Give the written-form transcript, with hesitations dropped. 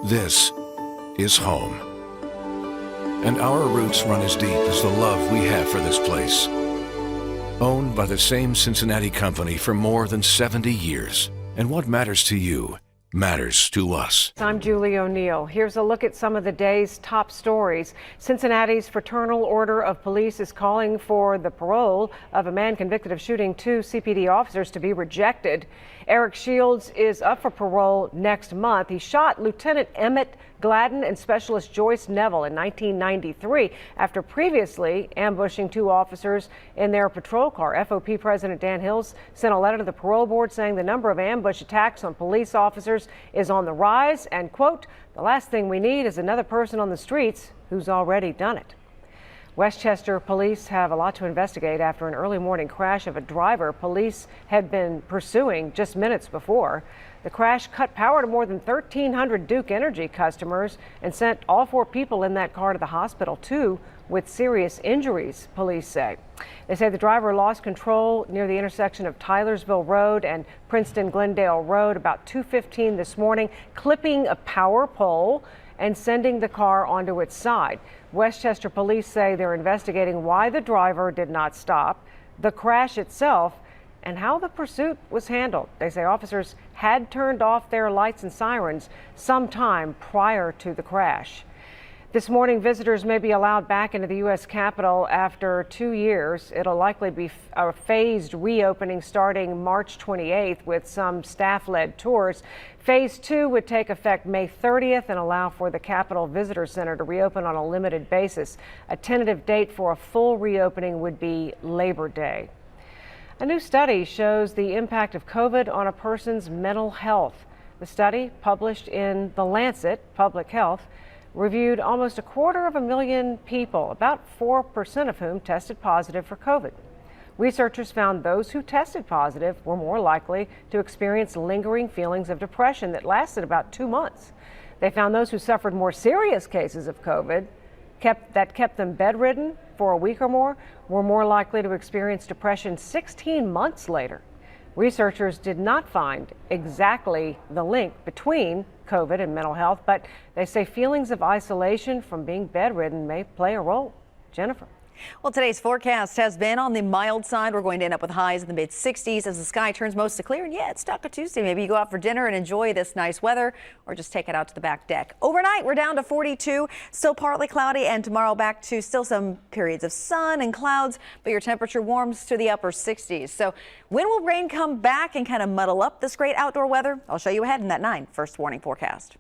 This is home. And our roots run as deep as the love we have for this place. Owned by the same Cincinnati company for more than 70 years. And what matters to you matters to us. I'm Julie O'Neill. Here's a look at some of the day's top stories. Cincinnati's Fraternal Order of Police is calling for the parole of a man convicted of shooting 2 CPD officers to be rejected. Eric Shields is up for parole next month. He shot Lieutenant Emmett Gladden and Specialist Joyce Neville in 1993 after previously ambushing 2 officers in their patrol car. FOP President Dan Hills sent a letter to the parole board saying the number of ambush attacks on police officers is on the rise and, quote, the last thing we need is another person on the streets who's already done it. Westchester police have a lot to investigate after an early morning crash of a driver police had been pursuing just minutes before. The crash cut power to more than 1,300 Duke Energy customers and sent all 4 people in that car to the hospital, 2 with serious injuries, police say. They say the driver lost control near the intersection of Tylersville Road and Princeton-Glendale Road about 2:15 this morning, clipping a power pole and sending the car onto its side. Westchester police say they're investigating why the driver did not stop, the crash itself, and how the pursuit was handled. They say officers had turned off their lights and sirens sometime prior to the crash. This morning, visitors may be allowed back into the U.S. Capitol after 2 years. It'll likely be a phased reopening starting March 28th with some staff-led tours. Phase 2 would take effect May 30th and allow for the Capitol Visitor Center to reopen on a limited basis. A tentative date for a full reopening would be Labor Day. A new study shows the impact of COVID on a person's mental health. The study, published in The Lancet Public Health, reviewed almost 250,000 people, about 4% of whom tested positive for COVID. Researchers found those who tested positive were more likely to experience lingering feelings of depression that lasted about 2 months. They found those who suffered more serious cases of COVID that kept them bedridden for a week or more were more likely to experience depression 16 months later. Researchers did not find exactly the link between COVID and mental health, but they say feelings of isolation from being bedridden may play a role. Jennifer. Well, today's forecast has been on the mild side. We're going to end up with highs in the mid-60s as the sky turns mostly clear. And yeah, it's Taco Tuesday. Maybe you go out for dinner and enjoy this nice weather or just take it out to the back deck. Overnight, we're down to 42, still partly cloudy, and tomorrow back to still some periods of sun and clouds, but your temperature warms to the upper 60s. So when will rain come back and kind of muddle up this great outdoor weather? I'll show you ahead in that 9 first warning forecast.